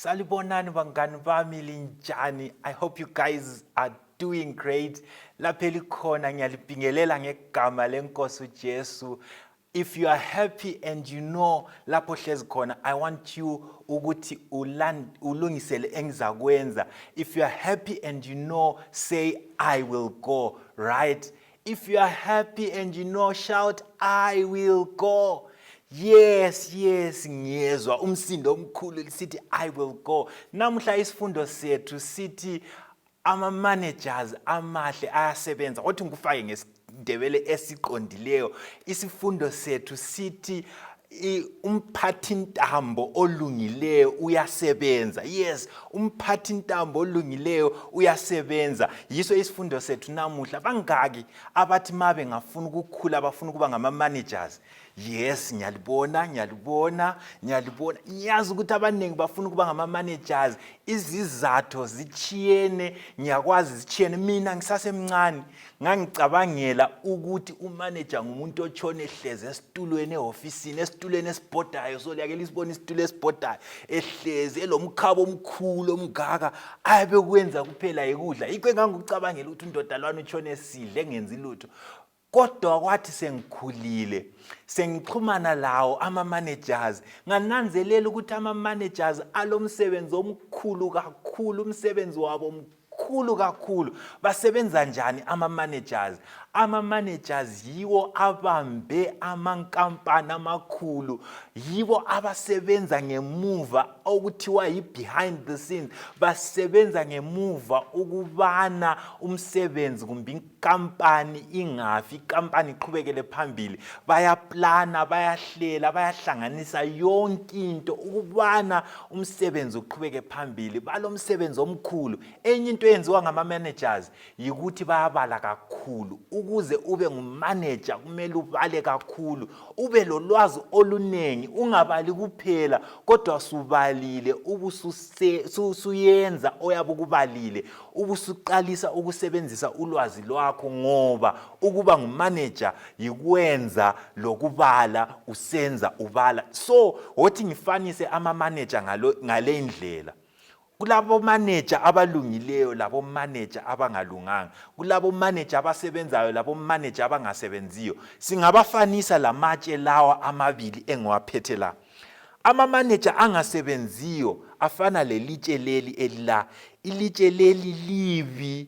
Salibonani bangani bami linjani. I hope you guys are doing great. Lapha elikhona ngiyalibingelela ngegama lenkosi uJesu. If you are happy and you know lapho hlezi khona, I want you ukuthi ulungisele engizakwenza. If you are happy and you know, say I will go, right? If you are happy and you know, shout I will go. Yes, ngiyezwa umsindo omkhulu lisithi I will go. Namuhla isifundo sethu sithi ama managers amahle ayasebenza. Othi ngikufake ngeSindebele esiqondileyo. Isifundo sethu sithi umphathintambo olungileyo uyasebenza. Yes, umphathintambo olungileyo uyasebenza. Yiso isifundo sethu namuhla. Bangaki abathi mabe ngafuna ukukhula bafuna kuba ngama managers? Yes, ngiyalibona. Ngiyazi ukuthi abaningi bafuna kuba ngama managers. Izizathu zichiyene, ngiyakwazi zichiyene. Mina ngisasemncane ngangicabangela ukuthi umanager ngumuntu otshone ehleze esitulweni eofisini, esitulweni esibhodayo. So liyake lisibona isitulo esibhodayo ehleze elomkhabo omkhulu omgaka abe kwenza kuphela ikudla. Yikho engangikucabangela ukuthi undodalwane utshone esidle engenzi lutho. Kodwa kwathi sengikhulile sengixhumana lawo ama managers ngananzelela ukuthi ama managers alomsebenzi omkhulu kakhulu, umsebenzi wabo mkhulu kakhulu. Basebenza njani ama managers? Ama managers yiwo abambe amankampani amakhulu, yiwo abasebenza ngemuva okuthiwa yi behind the scenes. Basebenza ngemuva ukubana umsebenzi kumbe inkampani ingafi, inkampani iqhubekele phambili. Bayaplana, bayahlela, bayahlanganisa yonke into ukubana umsebenzi uqhubeke phambili. Balomsebenzi omkhulu. Enye into eyenziwa ngama managers yikuthi bayabala kakhulu. Ukuze ube ngumanager kumele ubale kakhulu, ube lolwazi olunengi, ungabali kuphela kodwa subalile, ubusuyenza oyabe ukubalile, ubusuqalisa ukusebenzisa ulwazi lwakho, ngoba ukuba ngumanager yikwenza lokubala, usenza ubala. So wothi ngifanise ama manager ngale indlela. Kulabo manager abalungileyo labo manager abangalunganga, kulabo manager abasebenzayo labo manager abangasebenziyo. Singabafanisa lamatshe lawa amabili engiwaphethe la. Ama manager angasebenziyo afana lelitshe leli elila. Ilitshe leli libi,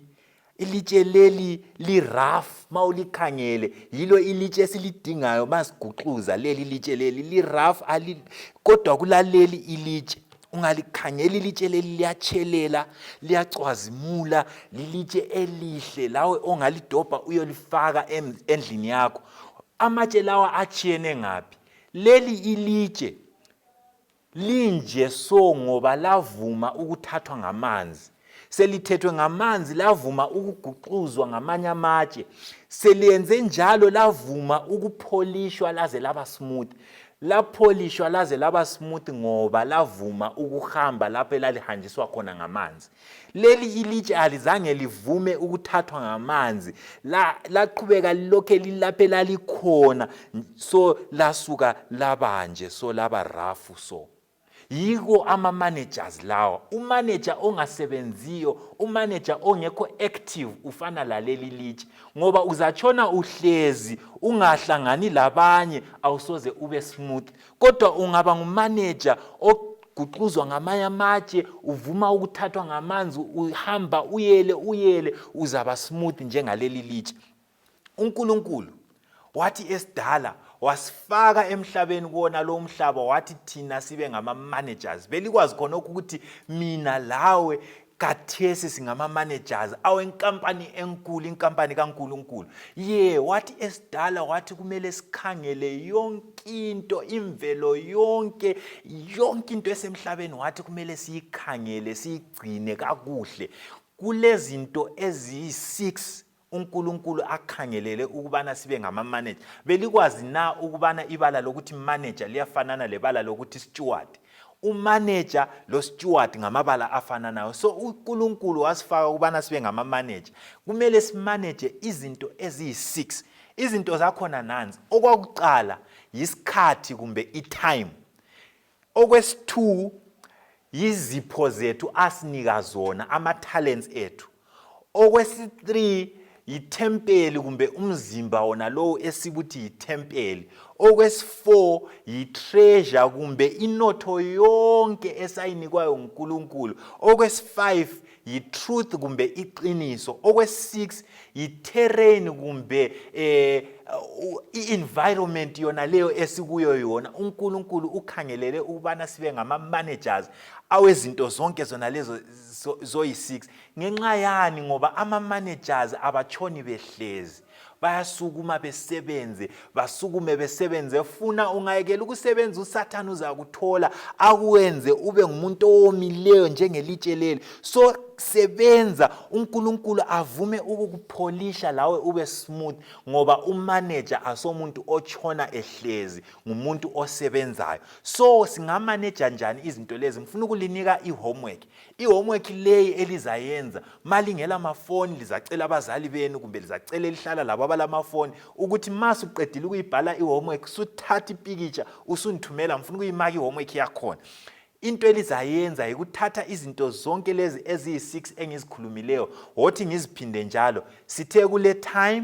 ilitshe leli li rough mawulikhangele. Yilo ilitshe esilidingayo masiguxuza leli litshe leli li rough kodwa kulaleli ilitshe ungalikhangela ilitshe leli liyatshelela, liyacwazimula, lilitshe elihle lawe ongalidobha uyolifaka endlini yakho. Amatshe lawa achiyene ngaphi? Leli ilitshe linje so ngoba lavuma ukuthathwa ngamanzi. Selithethwe ngamanzi lavuma ukuguxuzwa ngamanye amatshe. Seliyenze njalo lavuma ukupholishwa laze laba smooth. Lapholishwa laze laba smooth ngoba lavuma ukuhamba lapho elalihanjiswa khona ngamanzi. Leli ilitshe alizange livume ukuthathwa ngamanzi, laqhubeka lokhe lilapho elalikhona, so lasuka labanje, so laba rough. So yiko ama managers lawa. Umanager ongasebenziyo, umanager ongekho active ufana laleli litshe, ngoba uzatshona uhlezi ungahlangani labanye awusoze ube smooth. Kodwa ungaba ngumanager oguxuzwa ngamanye amatshe, uvuma ukuthathwa ngamanzi, uhamba uyele uzaba smooth njengaleli litshe. uNkulunkulu wathi esidala wasifaka emhlabeni kuona lo mhlaba, wathi thina sibe ngama managers. Belikwazi khona ukuthi mina lawe kathesi singama managers awenkampani enkulu, inkampani kaNkulunkulu. Wathi esidala wathi kumele sikhangele yonke into, imvelo yonke into esemhlabeni wathi kumele siyikhangele, siyigcine kakuhle. Kulezinto eziyi-6 uNkulunkulu akhangelele ukubana sibe ngama manager. Belikwazi na ukubana ibala lokuthi manager liyafanana lebala lokuthi steward? Umanager lo steward ngamabala afananayo. So uNkulunkulu wasifaka ukubana sibe ngama manager. Kumele simanage izinto eziyi-6. Izinto zakhona nanzi. Okwakuqala isikhathi kumbe i-time. Okwesi-2 yizipho zethu asinika zona, ama-talents ethu. Okwesi-3 yithempeli kumbe umzimba wona lowo esibuthi yithempeli. Okwesi-4 yitreasure kumbe inotho yonke esayinikwayo uNkulunkulu. Okwesi-5 yitruth kumbe iqiniso. Okwesi-6 yiterrain kumbe i-environment yona leyo esikuyo yona. uNkulunkulu ukhangelele ukubana sibe ngama-managers awezinto zonke zona lezo zoyi-6. Ngenxa yani? Ngoba ama-managers abatshoni behlezi, bayasukuma besebenze, basukume besebenze. Funa ungayekela ukusebenza, uSathane uzakuthola akuwenze ube ngumuntu owomileyo njengelitshe leli. So sebenza, uNkulunkulu avume ukukupholisha lawe ube smooth, ngoba umanager asomuntu otshona ehlezi, ngumuntu osebenzayo. So singamanager njani izinto lezi? Ngifuna ukulinika i-homework. I-homework leyi elizayenza malingela amafoni, lizacela abazali benu kumbe lizacela lihlala labo abalamafoni ukuthi masuqedile ukuyibhala i-homework suthatha ipikitsha usundithumela, ngifuna ukuyimaka i-homework yakhona. Into elizayenza ukuthatha izinto zonke lezi eziyi-6 engizikhulumileyo, wothi ngiziphinde njalo. Sithe kule time,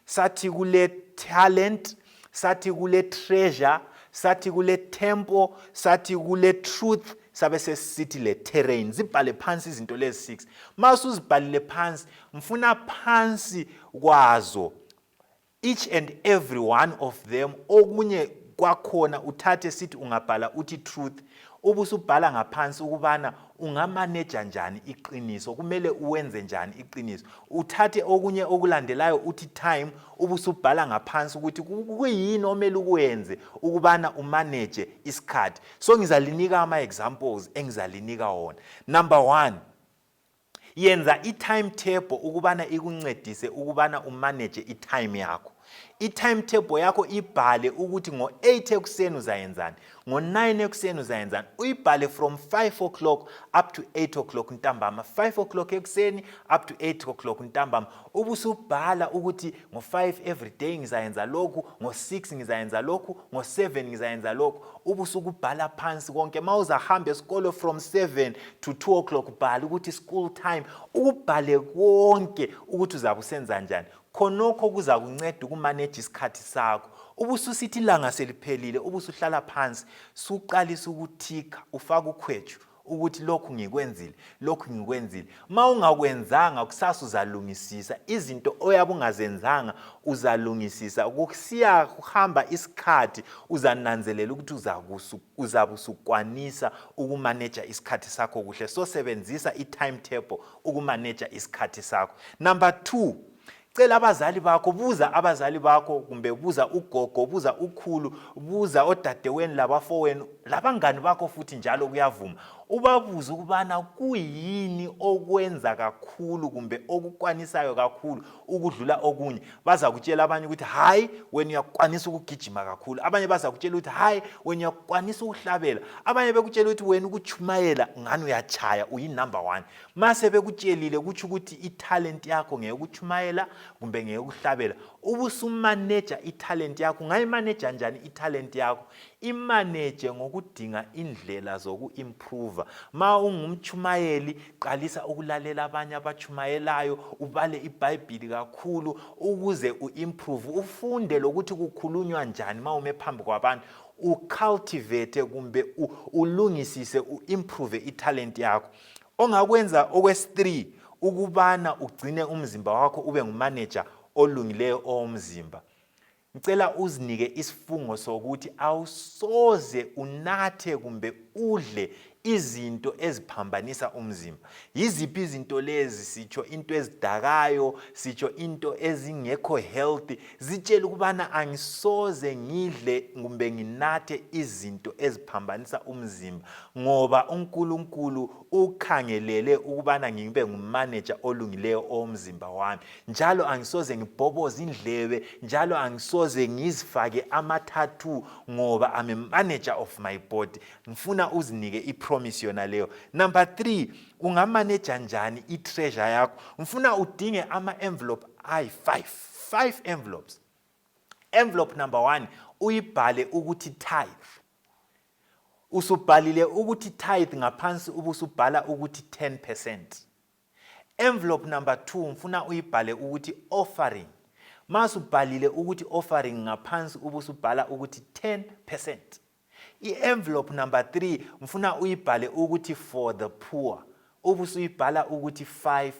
sathi kule talent, sathi kule treasure, sathi kule temple, sathi kule truth, sabe sesithi le terrain. Zibhale phansi izinto lezi 6. Masuzibhalile phansi, mfuna phansi kwazo each and every one of them. Okunye kwakhona uthathe sithi ungabhala uthi truth, ubusubhala ngaphansi ukubana ungamanager njani iqiniso, kumele uwenze njani iqiniso. Uthathe okunye okulandelayo uthi time, ubusubhala ngaphansi ukuthi kuyini omele ukwenze ukubana umanage isikhathi. So ngizalinika ama-examples engizalinika wona. Number 1, yenza i-timetable ukubana ikuncedise ukubana umanage i-time yakho. I-timetable yakho ibhale ukuthi ngo-8 ekuseni uzayenzani, ngo-9 ekuseni uzayenzani. Uyibhale from 5 o'clock up to 8 o'clock ntambama, 5 o'clock ekuseni up to 8 o'clock ntambama. Ubusubhala ukuthi ngo-5 every day ngizayenza lokhu, ngo-6 ngizayenza lokhu, ngo-7 ngizayenza lokhu. Ubusukubhala phansi konke. Mawuzahamba esikolo from 7 to 2 o'clock bhala ukuthi school time. Ukubhale konke ukuthi uzabe usenza njani. Khonokho kuza kunceda ukumanage isikhathi sakho. Ubususithi ilanga seliphelile, ubusuhlala phansi, suqalisa ukuthika, ufaka ukhwetshu ukuthi lokhu ngikwenzile, lokhu ngikwenzile. Mawungakwenzanga kusasa uzalungisisa izinto oyabe ungazenzanga, uzalungisisa. Ukusiya kuhamba isikhathi uzananzelela ukuthi uzabusukwanisa ukumanage isikhathi sakho kuhle. So sebenzisa i-timetable ukumanage isikhathi sakho. Number 2, cela abazali bakho, buza abazali bakho kumbe buza ugogo, buza ukhulu, buza odadewenu labafowenu, labangani bakho futhi njalo kuyavuma. Ubabuza ukubana kuyini okwenza kakhulu kumbe okukwanisayo kakhulu ukudlula okunye. Baza kutshela abanye ukuthi hayi wena uyakwanisa ukugijima kakhulu, abanye baza kutshela ukuthi hayi wena uyakwanisa ukuhlabela, abanye bekutshela ukuthi wena ukuchumayela ngani uyachaya uyi-number 1. Mase bekutshelile kuthi ukuthi italent yakho ngeyokuchumayela kumbe ngeyokuhlabela. Ubusumanage italent yakho. Ngayimanage njani italent yakho? Imanage ngokudinga indlela zoku-improve. Ma ungumchumayeli, qalisa ukulalela abanye abachumayelayo, ubale iBhayibheli kakhulu ukuze uimprove, ufunde lokuthi kukhulunywa njani ma ume phambi kwabantu, ucultivate kumbe ulungisise, uimprove italent yakho. Ongakwenza okwesi-3 ukubana ugcine umzimba wakho ube ngumanager olungileyo omzimba. Ngicela uzinike isifungo sokuthi awusoze unathe kumbe udle izinto eziphambanisa umzimba. Yiziphi izinto lezi? Sitsho into ezidakayo, sitsho into ezingekho healthy. Zitshela ukubana angisoze ngidle kumbe nginathe izinto eziphambanisa umzimba, ngoba uNkulunkulu ukhangelele ukubana ngibe ngumanager olungileyo omzimba wami. Njalo angisoze ngibhoboze indlebe, njalo angisoze ngizifake ama-tattoo, ngoba I'm a manager of my body. Ngifuna uzinike ipromise yona leyo. Number 3, ungamanager njani i-treasure yakho? Ngifuna udinge ama-envelope ayi-5 envelopes. Envelope number 1 uyibhale ukuthi tithe. usubhalile ukuthi tithe ngaphansi ubusubhala ukuthi 10%. Envelope number 2 mfuna uyibhale ukuthi offering. Masubhalile ukuthi offering ngaphansi ubusubhala ukuthi 10%. I-envelope number 3 mfuna uyibhale ukuthi for the poor. Ubusuyibhala ukuthi 5%.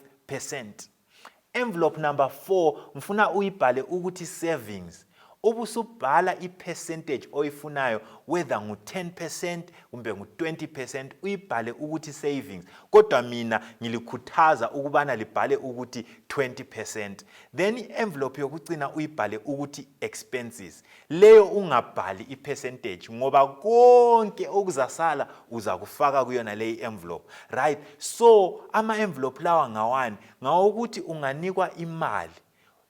Envelope number 4 mfuna uyibhale ukuthi savings. Ubusubhala i-percentage oyifunayo whether ngu-10% kumbe ngu-20% uyibhale ukuthi savings. Kodwa mina ngilikhuthaza ukubana libhale ukuthi 20%. Then i-envelope yokucina uyibhale ukuthi expenses. Leyo ungabhali i-percentage ngoba konke okuzasala uzakufaka kuyona leyi envelope. Right? So ama-envelope lawa ngawani? Ngawokuthi unganikwa imali.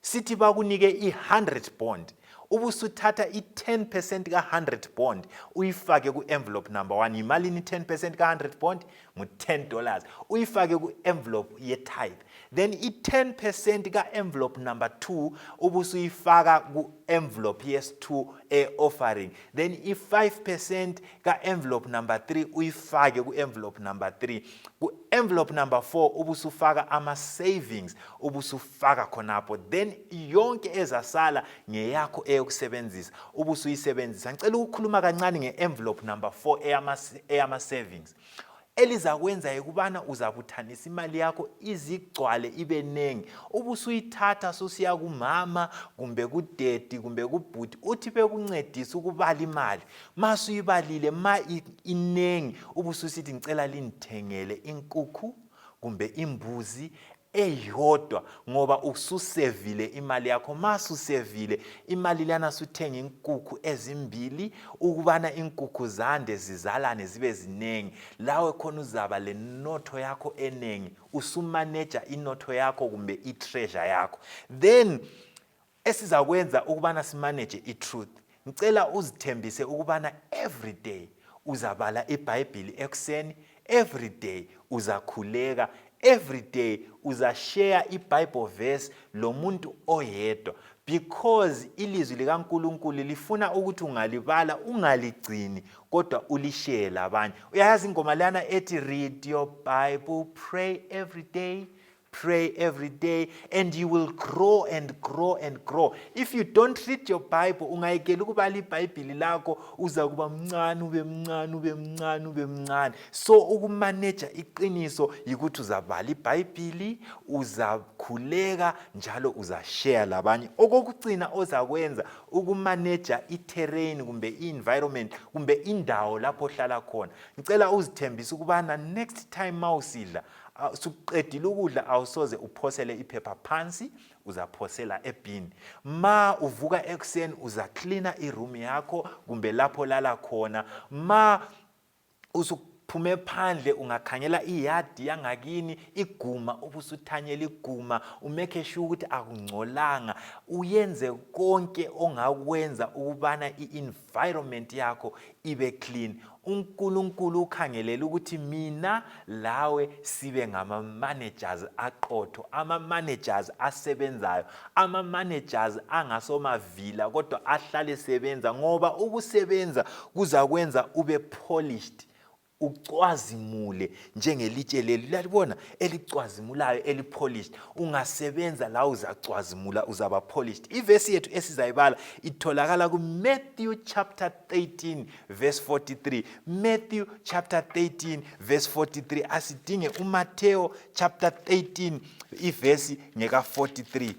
Sithi bakunike i-100 bond. Ubusuthatha i-10% ka-100 bond uyifake ku-envelope number 1. Yimalini 10% ka-100 bond? Ngu-$10. Uyifake ku-envelope ye-tithe. Then i-10% ka-envelope number 2 ubusuyifaka ku-envelope yes-2 e-offering. Then i-5% ka-envelope number 3 uyifake ku-envelope number 3. Ku-envelope number 4 ubusufaka ama-savings ubusufaka khonapho. Then yonke ezasala ngeyakho eyokusebenzisa ubusuyisebenzisa. Ngicela ukukhuluma kancane nge-envelope number 4 eyama-savings. Elizakwenza ukubana uzabuthanisa imali yakho izigcwale ibe nengi. Ubusuyithatha susiya kumama kumbe kudedi kumbe kubhuti uthi bekuncedisa ukubala imali. Masuyibalile ma inengi ubususithi ngicela linithengele inkukhu kumbe imbuzi eyodwa ngoba ususevile imali yakho. Masusevile imali lana suthenga inkukhu ezimbili ukubana inkukhu zande zizalane zibe zinengi. Lawe khona uzaba le notho yakho enengi. Usumanager inotho yakho kumbe i-treasure yakho. Then esizakwenza ukubana simanage i-truth. Ngicela uzithembise ukubana every day uzabala iBhayibheli ekuseni, every day uzakhuleka, every day uzashare iBible verse lo muntu oyedwa, because ilizwi likaNkulunkulu lifuna ukuthi ungalibala ungaligcini kodwa ulishare labanye. Uyayazi ingoma lana ethi read your Bible, pray every day. Pray every day and you will grow and grow and grow. If you don't read your Bible, ungayekela ukubala iBhayibheli lakho uza kuba mncane ube mncane ube mncane ube mncane. So ukumanager iqiniso yikuthi uzabala iBhayibheli, uzakhuleka njalo uzashare labanye. Okokugcina ozakwenza ukumanager iterrain kumbe i-environment kumbe indawo lapho ohlala khona. Ngicela uzithembise ukubana next time mawusidla suqedile ukudla awusoze uphosele iphepha phansi, uzaphosela ebhini. Ma uvuka ekuseni uza cleaner iroom yakho kumbe lapho lala khona. Ma usuphume phandle ungakhangela iyadi yangakini iguma ubusuthanyela iguma, umake sure ukuthi akungcolanga. Uyenze konke ongakwenza ukubana i-environment yakho ibe clean. uNkulunkulu ukhangelela ukuthi mina lawe sibe ngama-managers aqotho, ama-managers asebenzayo, ama-managers angasomavila kodwa ahlale sebenza, ngoba ukusebenza kuzakwenza ube polished, ucwazimule njengelitshe leli lalibona elicwazimulayo elipolished. Ungasebenza la uzacwazimula, uzaba polished. Ivesi yethu esizayibala itholakala ku Matthew chapter 13 verse 43. Matthew chapter 13 verse 43. Asidinge uMatteo chapter 13 ivesi ngeka 43.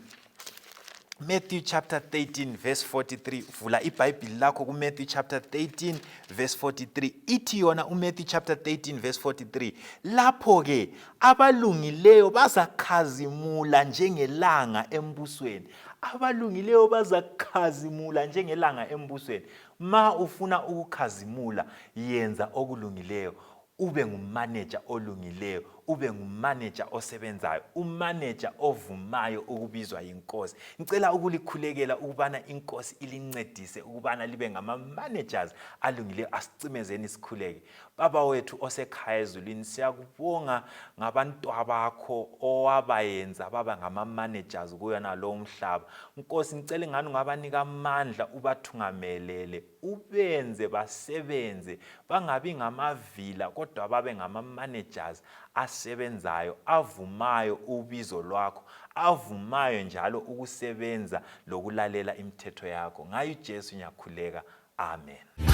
Matthew chapter 13 verse 43. Vula iBhayibheli lakho ku Matthew chapter 13 verse 43. Ithi yona uMatthew chapter 13 verse 43. Lapho ke abalungileyo bazakhazimula njengelanga embusweni. Abalungileyo bazakhazimula njengelanga embusweni. Ma ufuna ukukhazimula yenza okulungileyo. Ube ngumanager olungileyo, ube ngumanager osebenzayo, umanager ovumayo ukubizwa inkosi. Ngicela ukulikhulekela ukubana inkosi ilincedise ukubana libe ngama-managers alungileyo. Asicimezeni isikhuleke. Baba wethu osekhaya ezulwini, siyakubonga ngabantwabakho owabayenza baba ngama-managers kuyona lo mhlaba. Nkosi, ngicela ingani ungabanika amandla, ubathungamelele, ubenze basebenze, bangabi ngamavila kodwa babe ngama-managers asebenzayo, avumayo ubizo lwakho, avumayo njalo ukusebenza lokulalela imithetho yakho. Ngayo uJesu ngiyakhuleka. Amen.